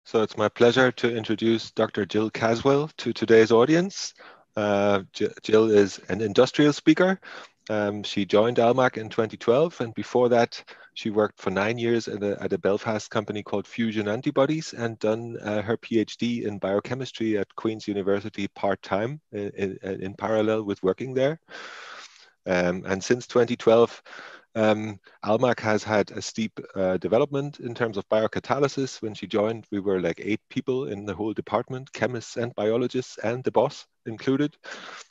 So it's my pleasure to introduce Dr. Jill Caswell to today's audience. Jill is an industrial speaker. She joined Almac in 2012, and before that, she worked for 9 years at a Belfast company called Fusion Antibodies and done her PhD in biochemistry at Queen's University part-time in parallel with working there. And since 2012, Almac has had a steep development in terms of biocatalysis. When she joined, we were like 8 people in the whole department, chemists and biologists and the boss included.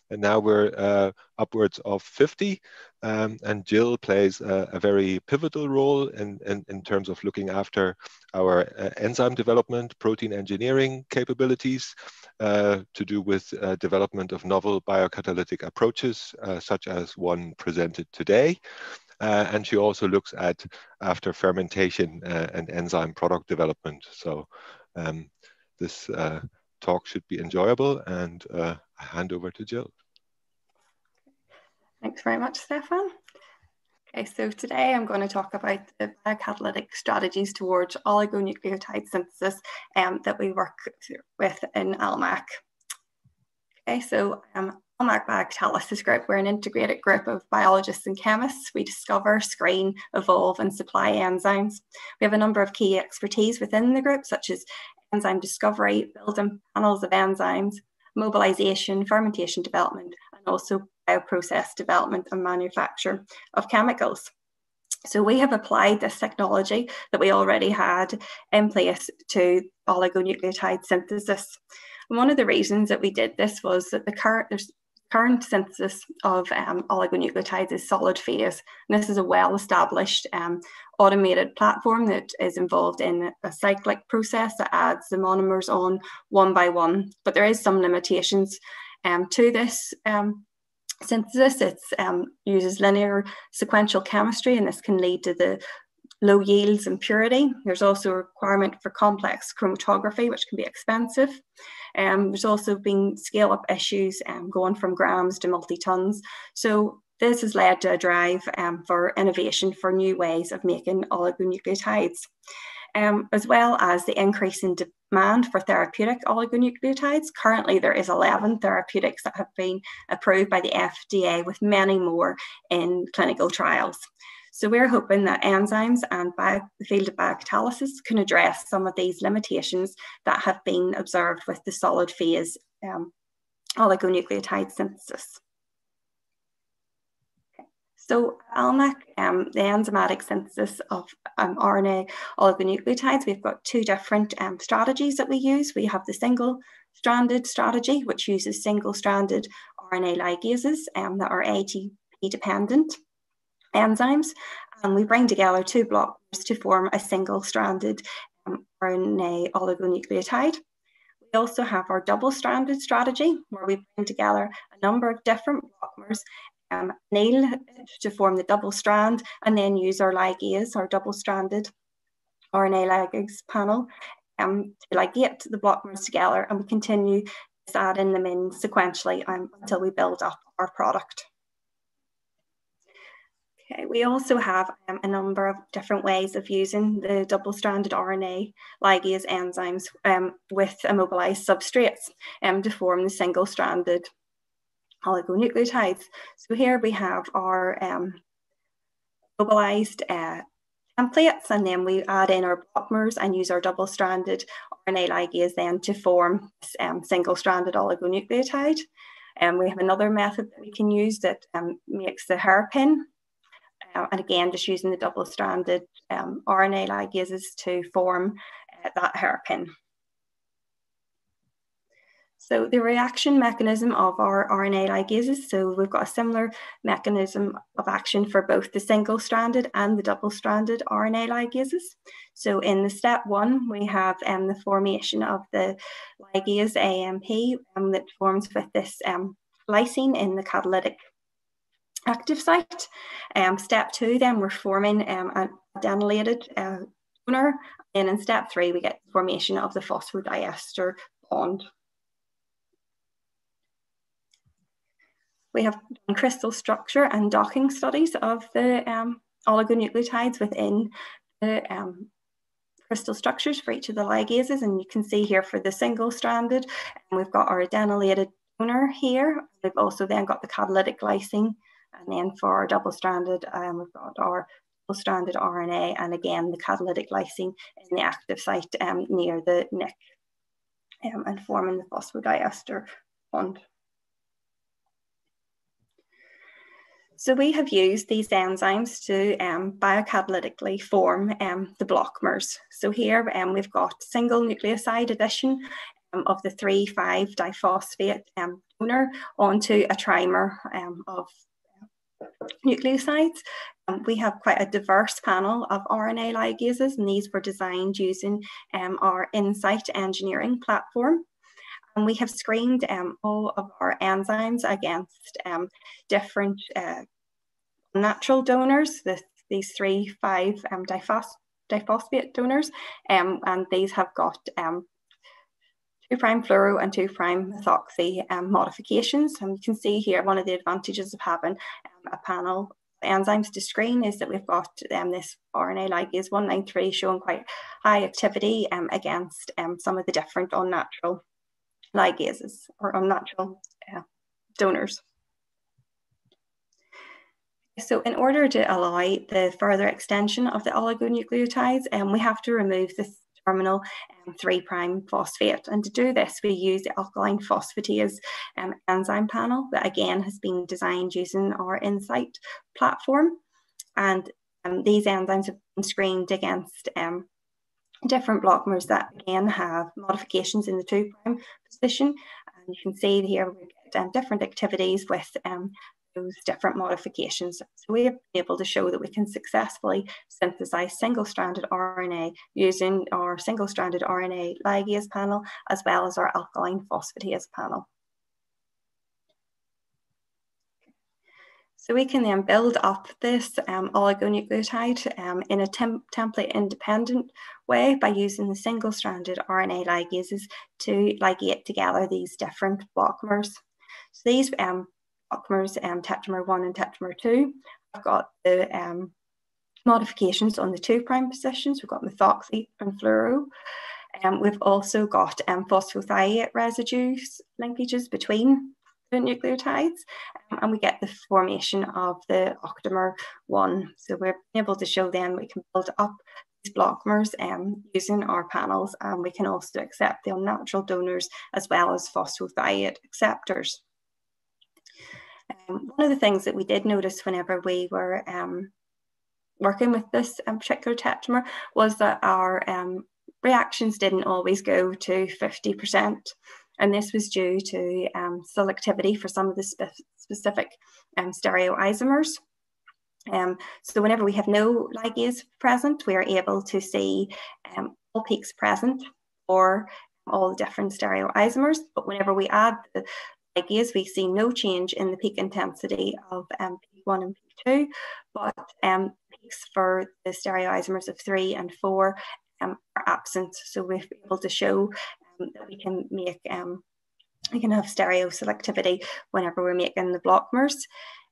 And now we're upwards of 50. And Jill plays a very pivotal role in terms of looking after our enzyme development, protein engineering capabilities to do with development of novel biocatalytic approaches, such as one presented today. And she also looks at after fermentation and enzyme product development. So this talk should be enjoyable, and I hand over to Jill. Thanks very much, Stefan. Okay, so today I'm going to talk about the biocatalytic strategies towards oligonucleotide synthesis that we work with in Almac. Okay, so Almac Biocatalysis Group, we're an integrated group of biologists and chemists. We discover, screen, evolve and supply enzymes. We have a number of key expertise within the group, such as enzyme discovery, building panels of enzymes, mobilization, fermentation development, and also bioprocess development and manufacture of chemicals. So we have applied this technology that we already had in place to oligonucleotide synthesis. And one of the reasons that we did this was that the current synthesis of oligonucleotides is solid phase. And this is a well-established automated platform that is involved in a cyclic process that adds the monomers on one by one. But there is some limitations to this synthesis. It uses linear sequential chemistry, and this can lead to the low yields and purity. There's also a requirement for complex chromatography, which can be expensive. There's also been scale-up issues going from grams to multi-tons. So this has led to a drive for innovation for new ways of making oligonucleotides, as well as the increase in demand for therapeutic oligonucleotides. Currently, there is 11 therapeutics that have been approved by the FDA, with many more in clinical trials. So we're hoping that enzymes and the field of biocatalysis can address some of these limitations that have been observed with the solid phase oligonucleotide synthesis. Okay. So Almac, the enzymatic synthesis of RNA oligonucleotides, we've got 2 different strategies that we use. We have the single-stranded strategy, which uses single-stranded RNA ligases that are ATP dependent enzymes, and we bring together 2 blockers to form a single-stranded RNA oligonucleotide. We also have our double-stranded strategy, where we bring together a number of different blockers, nail to form the double strand, and then use our ligase, our double-stranded RNA ligase panel, to ligate the blockers together, and we continue adding them in sequentially until we build up our product. Okay, we also have a number of different ways of using the double-stranded RNA ligase enzymes with immobilized substrates to form the single-stranded oligonucleotides. So here we have our mobilized templates, and then we add in our blockers and use our double-stranded RNA ligase then to form this single-stranded oligonucleotide. We have another method that we can use that makes the hairpin. And again, just using the double-stranded RNA ligases to form that hairpin. So the reaction mechanism of our RNA ligases, so we've got a similar mechanism of action for both the single-stranded and the double-stranded RNA ligases. So in the step 1, we have the formation of the ligase AMP that forms with this lysine in the catalytic active site. Step 2, then we're forming an adenylated donor, and in step 3 we get the formation of the phosphodiester bond. We have done crystal structure and docking studies of the oligonucleotides within the crystal structures for each of the ligases, and you can see here for the single-stranded, and we've got our adenylated donor here. We've also then got the catalytic lysine, and then for our double-stranded, we've got our double-stranded RNA, and again the catalytic lysine in the active site near the nick, and forming the phosphodiester bond. So we have used these enzymes to biocatalytically form the blockmers. So here we've got single nucleoside addition of the 3,5-diphosphate donor onto a trimer of nucleosides. We have quite a diverse panel of RNA ligases, and these were designed using our Insight engineering platform. And we have screened all of our enzymes against different natural donors, these 3,5-diphosphate donors, and these have got 2'-fluoro and 2'-methoxy modifications. And you can see here one of the advantages of having a panel of enzymes to screen is that we've got this RNA ligase 193 showing quite high activity against some of the different unnatural ligases or unnatural donors. So in order to allow the further extension of the oligonucleotides, we have to remove this terminal 3' phosphate. And to do this, we use the alkaline phosphatase enzyme panel that again has been designed using our Insight platform. And these enzymes have been screened against different blockmers that again have modifications in the 2' position. And you can see here we get different activities with those different modifications. So we have been able to show that we can successfully synthesize single-stranded RNA using our single-stranded RNA ligase panel as well as our alkaline phosphatase panel. So we can then build up this oligonucleotide in a template-independent way by using the single-stranded RNA ligases to ligate together these different blockmers. So these blockmers, tetramer 1 and tetramer 2, have got the modifications on the 2' positions. We've got methoxy and fluoro. We've also got phosphothiate residues linkages between the nucleotides, and we get the formation of the octamer 1. So we're able to show then we can build up these blockmers using our panels, and we can also accept the unnatural donors as well as phosphothiate acceptors. One of the things that we did notice whenever we were working with this particular tetramer was that our reactions didn't always go to 50%. And this was due to selectivity for some of the specific stereoisomers. So whenever we have no ligase present, we are able to see all peaks present for all the different stereoisomers. But whenever we add the ligase, we see no change in the peak intensity of peak 1 and peak 2, but peaks for the stereoisomers of 3 and 4 are absent. So we're able to show that we can make we can have stereo selectivity whenever we're making the blockmers.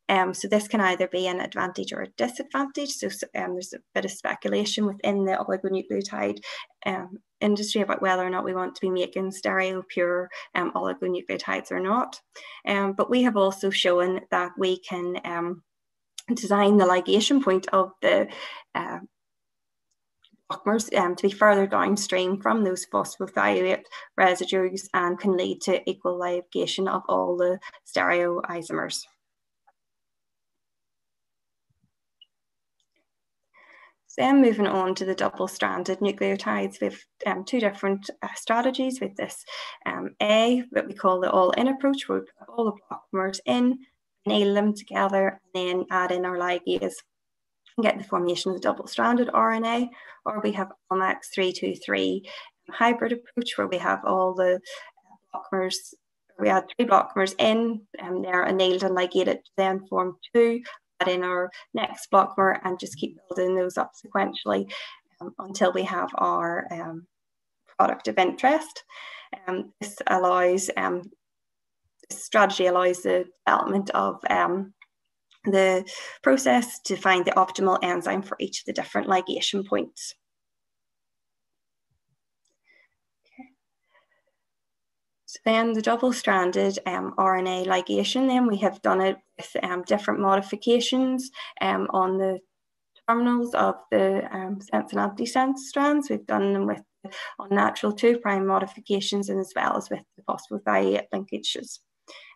So this can either be an advantage or a disadvantage. So there's a bit of speculation within the oligonucleotide industry about whether or not we want to be making stereo pure oligonucleotides or not. But we have also shown that we can design the ligation point of the blockmers to be further downstream from those phosphothiate residues and can lead to equal ligation of all the stereoisomers. Then moving on to the double-stranded nucleotides, we have two different strategies with this. A, what we call the all-in approach, where we put all the blockmers in, nail them together, and then add in our ligase and get the formation of the double-stranded RNA. Or we have ALMAX 323 hybrid approach, where we have all the blockmers. We add 3 blockmers in, and they're annealed and ligated to then form 2. Add in our next blockmer and just keep building those up sequentially until we have our product of interest. This strategy allows the development of the process to find the optimal enzyme for each of the different ligation points. Then the double-stranded RNA ligation, then we have done it with different modifications on the terminals of the sense and antisense strands. We've done them with unnatural 2' modifications and as well as with the phosphothioate linkages.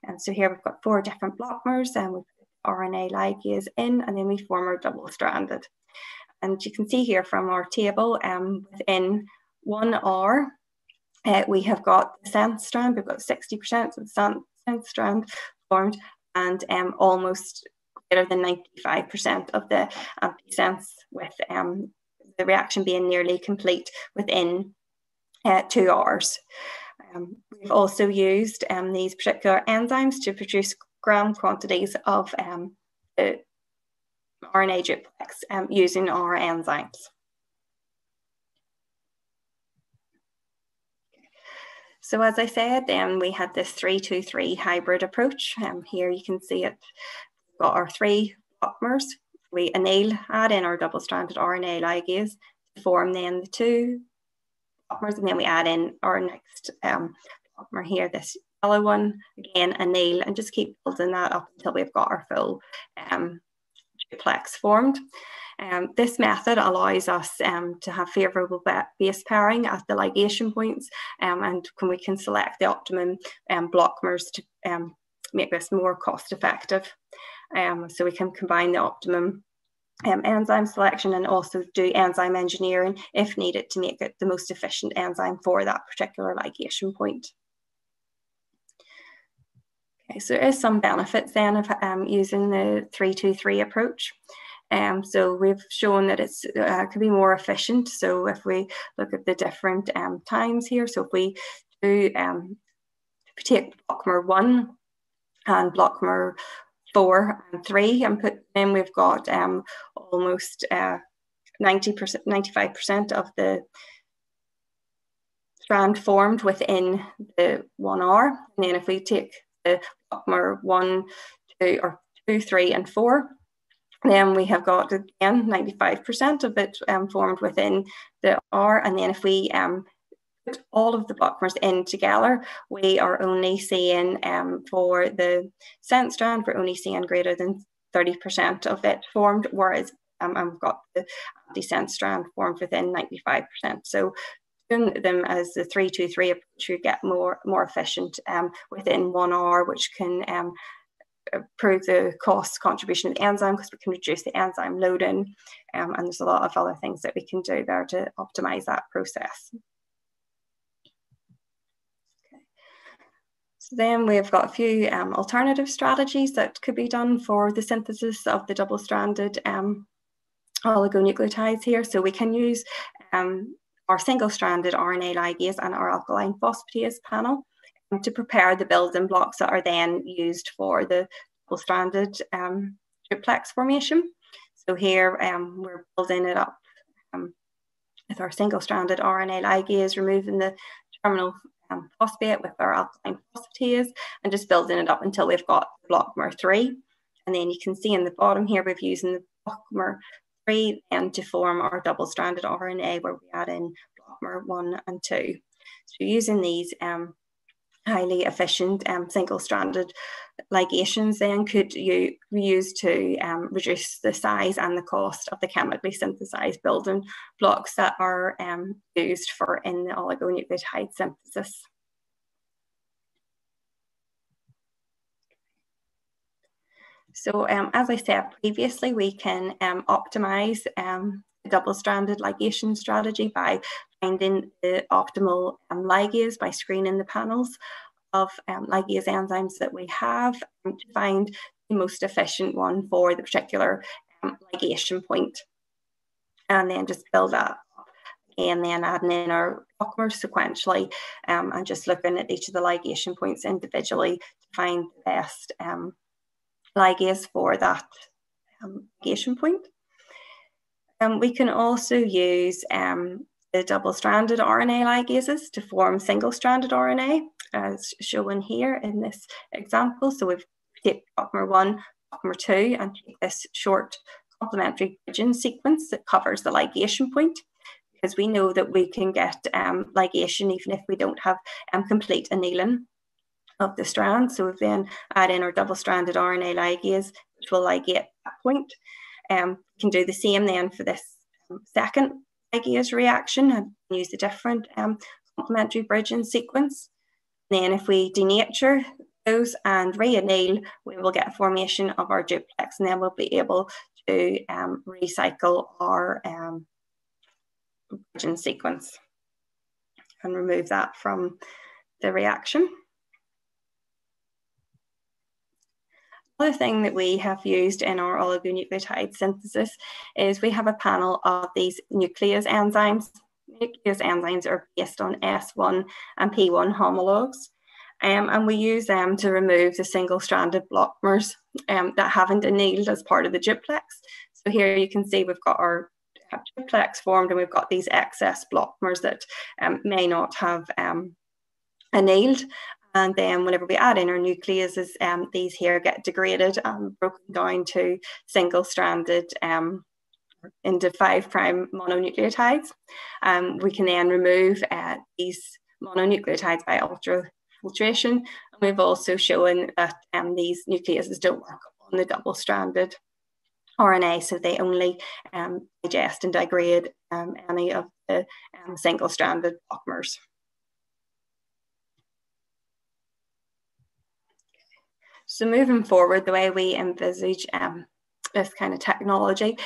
And so here we've got 4 different blockmers and we put RNA ligase in, and then we form our double-stranded. And you can see here from our table within 1R, we have got the sense strand, we've got 60% of the sense strand formed, and almost greater than 95% of the antisense, with the reaction being nearly complete within 2 hours. We've also used these particular enzymes to produce gram quantities of the RNA duplex using our enzymes. So as I said, then we had this 3-2-3 hybrid approach. Here you can see it. We've got our 3 blockmers. We add in our double-stranded RNA ligase to form then the 2 blockmers, and then we add in our next blockmer here, this yellow one, again anneal, and just keep building that up until we've got our full duplex formed. This method allows us to have favourable base pairing at the ligation points, and we can select the optimum blockmers to make this more cost effective. So we can combine the optimum enzyme selection and also do enzyme engineering if needed to make it the most efficient enzyme for that particular ligation point. Okay, so there is some benefits then of using the 3-2-3 approach. So we've shown that it's could be more efficient. So if we look at the different times here, so if we do take blockmer 1 and blockmer 4 and 3 and put in, we've got almost 95% of the strand formed within the 1 hour. And then if we take the blockmer 1, 2, 3, and 4, then we have got again 95% of it formed within the hour. And then if we put all of the blockmers in together, we are only seeing for the sense strand, we're only seeing greater than 30% of it formed, whereas I've got the antisense strand formed within 95%. So doing them as the 3-2-3 approach, you get more efficient within 1 hour, which can improve the cost contribution of the enzyme because we can reduce the enzyme loading, and there's a lot of other things that we can do there to optimize that process. Okay. So then we've got a few alternative strategies that could be done for the synthesis of the double-stranded oligonucleotides here. So we can use our single-stranded RNA ligase and our alkaline phosphatase panel to prepare the building blocks that are then used for the double-stranded duplex formation. So here we're building it up with our single-stranded RNA ligase, removing the terminal phosphate with our alkaline phosphatase, and just building it up until we've got blockmer 3. And then you can see in the bottom here, we're using the blockmer 3 and to form our double-stranded RNA, where we add in blockmer 1 and 2. So using these highly efficient single-stranded ligations then could be used to reduce the size and the cost of the chemically synthesized building blocks that are used for in the oligonucleotide synthesis. So as I said previously, we can optimize the double-stranded ligation strategy by finding the optimal ligase by screening the panels of ligase enzymes that we have to find the most efficient one for the particular ligation point. And then just build that up and then adding in our blockmers sequentially and just looking at each of the ligation points individually to find the best ligase for that ligation point. We can also use the double-stranded RNA ligases to form single-stranded RNA, as shown here in this example. So we've taken blockmer 1, blockmer 2, and take this short complementary bridging sequence that covers the ligation point, because we know that we can get ligation even if we don't have complete annealing of the strand. So we then add in our double-stranded RNA ligase, which will ligate that point. We can do the same then for this second ligase reaction and use a different complementary bridging sequence. Then if we denature those and re-anneal, we will get a formation of our duplex, and then we'll be able to recycle our bridging sequence and remove that from the reaction. Another thing that we have used in our oligonucleotide synthesis is we have a panel of these Nucleus enzymes. Nucleus enzymes are based on S1 and P1 homologs, and we use them to remove the single-stranded blockmers that haven't annealed as part of the duplex. So here you can see we've got our duplex formed, and we've got these excess blockmers that may not have annealed. And then whenever we add in our nucleases, these here get degraded and broken down to single-stranded into 5' mononucleotides. We can then remove these mononucleotides by ultrafiltration. And we've also shown that these nucleases don't work on the double-stranded RNA, so they only digest and degrade any of the single-stranded blockmers. So moving forward, the way we envisage this kind of technology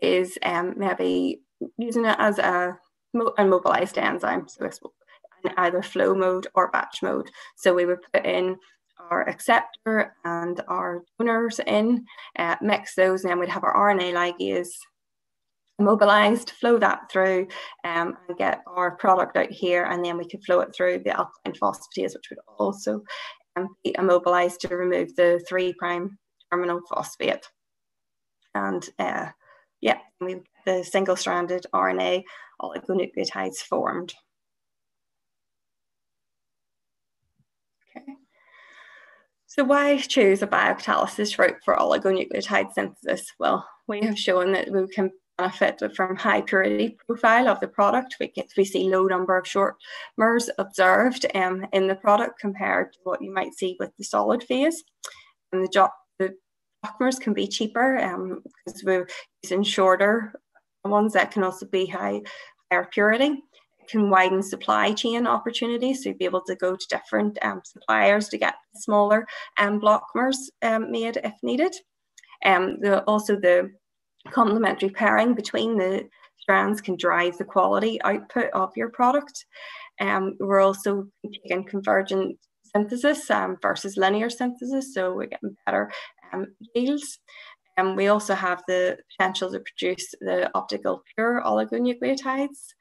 is maybe using it as a mobilized enzyme, so it's in either flow mode or batch mode. So we would put in our acceptor and our donors in, mix those, and then we'd have our RNA ligase mobilized, flow that through, and get our product out here, and then we could flow it through the alkaline phosphatase, which would also be immobilized to remove the 3' terminal phosphate. And yeah, we get the single-stranded RNA oligonucleotides formed. Okay. So why choose a biocatalysis route for oligonucleotide synthesis? Well, we have shown that we can benefit from high purity profile of the product. We see low number of shortmers observed in the product compared to what you might see with the solid phase. And the blockmers can be cheaper because we're using shorter ones that can also be higher purity. It can widen supply chain opportunities, so you'd be able to go to different suppliers to get smaller blockmers made if needed. Also the complementary pairing between the strands can drive the quality output of your product. We're also taking convergent synthesis versus linear synthesis, so we're getting better yields. We also have the potential to produce the optical pure oligonucleotides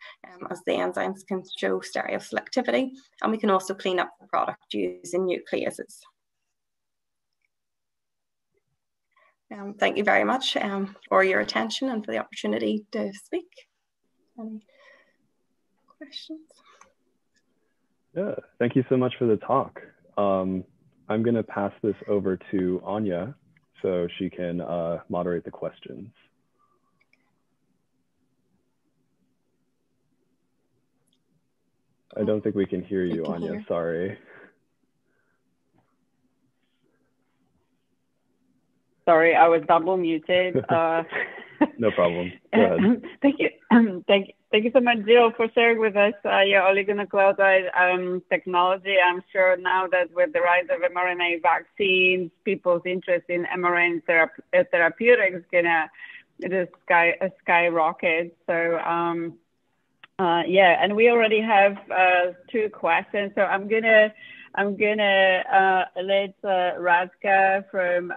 as the enzymes can show stereoselectivity, and we can also clean up the product using nucleases. Thank you very much for your attention and for the opportunity to speak. Any questions? Yeah, thank you so much for the talk. I'm going to pass this over to Anya so she can moderate the questions. I don't think we can hear you, Anya, sorry. Sorry, I was double muted. No problem. Go ahead. Thank you. Thank you so much, Jill, for sharing with us your oligonucleotide technology. I'm sure now that with the rise of mRNA vaccines, people's interest in mRNA therapeutics is gonna just skyrocket. So yeah, and we already have 2 questions. So I'm gonna let Radka from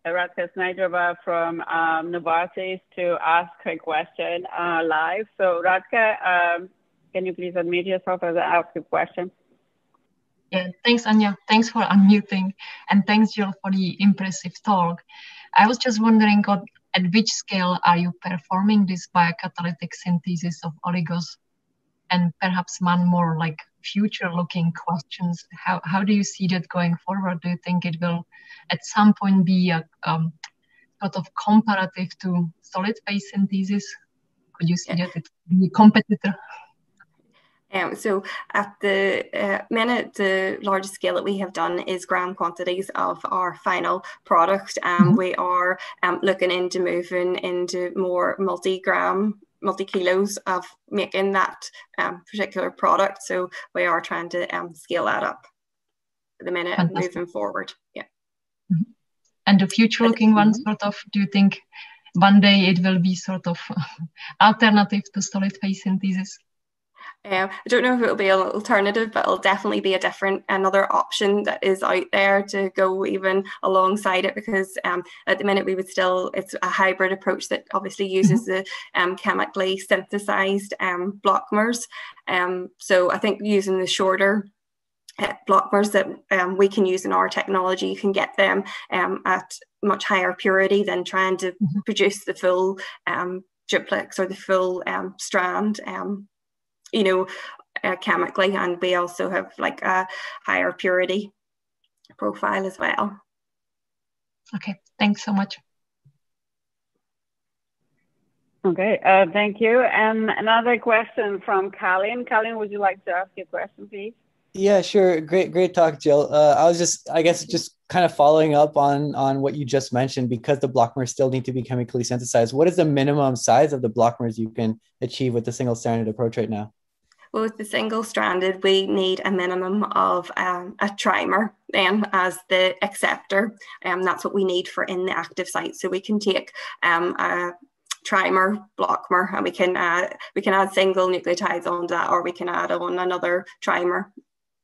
Radka Snydrova from Novartis to ask her question live. So Radka, can you please unmute yourself as I ask a question? Yeah, thanks, Anya. Thanks for unmuting, and thanks, Jill, for the impressive talk. I was just wondering at which scale are you performing this biocatalytic synthesis of oligos? And perhaps one more like future-looking questions. How do you see that going forward? Do you think it will at some point be a sort of comparative to solid phase synthesis? Could you see that it will be a competitor? So at the minute, the largest scale that we have done is gram quantities of our final product. We are looking into moving into more multi-kilos of making that particular product. So we are trying to scale that up at the minute. Fantastic. Moving forward. Yeah. And the future-looking one, sort of, do you think one day it will be sort of alternative to solid phase synthesis? I don't know if it'll be an alternative, but it'll definitely be another option that is out there to go even alongside it, because at the minute it's a hybrid approach that obviously uses the chemically synthesized blockmers. So I think using the shorter blockmers that we can use in our technology, you can get them at much higher purity than trying to produce the full duplex or the full strand. Chemically, and we also have like a higher purity profile as well. Okay, thanks so much. Okay, thank you. And another question from Colin. Colin, would you like to ask your question, please? Yeah, sure. Great talk, Jill. I guess just kind of following up on what you just mentioned, because the blockmers still need to be chemically synthesized. What is the minimum size of the blockmers you can achieve with the single-stranded approach right now? Well, with the single-stranded, we need a minimum of a trimer then as the acceptor. That's what we need for in the active site. So we can take a trimer blockmer, and we can add single nucleotides onto that, or we can add on another trimer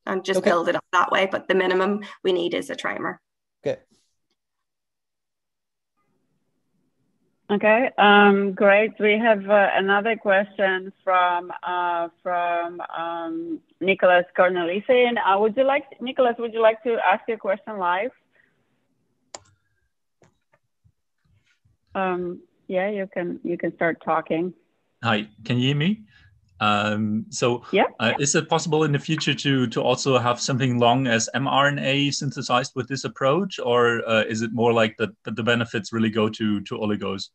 and just build it up that way. But the minimum we need is a trimer. Okay. Okay, great. We have another question from Nicholas Cornelissen. Nicholas, would you like to ask your question live? Yeah, you can start talking. Hi, can you hear me? Is it possible in the future to also have something long as mRNA synthesized with this approach, or is it more like that the benefits really go to oligos?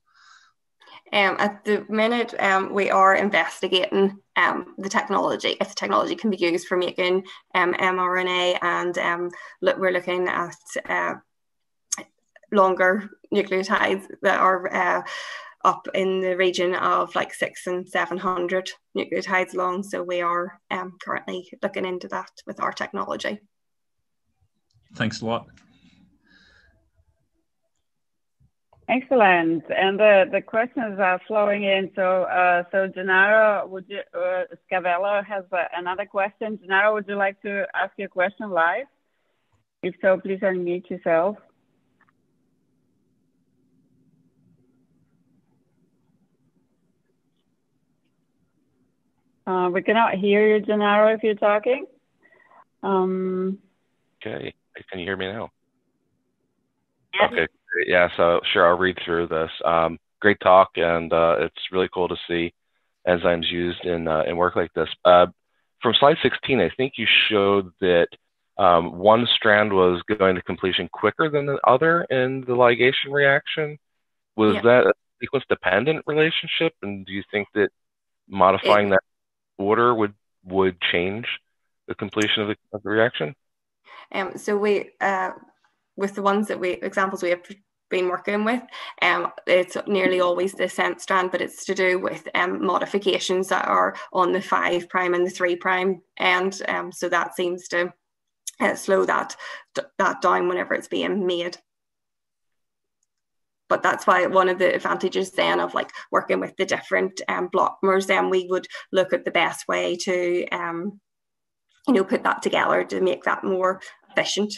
At the minute, we are investigating the technology, if the technology can be used for making mRNA, and we're looking at longer nucleotides that are up in the region of like 600 and 700 nucleotides long. So we are currently looking into that with our technology. Thanks a lot. Excellent. And the questions are flowing in. So Gennaro, Scavello has another question. Gennaro, would you like to ask your question live? If so, please unmute yourself. We cannot hear you, Gennaro, if you're talking. Okay, can you hear me now? Yes. Okay, yeah, so sure, I'll read through this. Great talk, and it's really cool to see enzymes used in work like this. From slide 16, I think you showed that one strand was going to completion quicker than the other in the ligation reaction. Was that a sequence-dependent relationship, and do you think that modifying that order would change the completion of the reaction? So we, with the ones examples we have been working with, it's nearly always the sense strand, but it's to do with modifications that are on the 5' and the 3' end. So that seems to slow that down whenever it's being made. But that's why one of the advantages then of like working with the different blockmers, then we would look at the best way to, put that together to make that more efficient.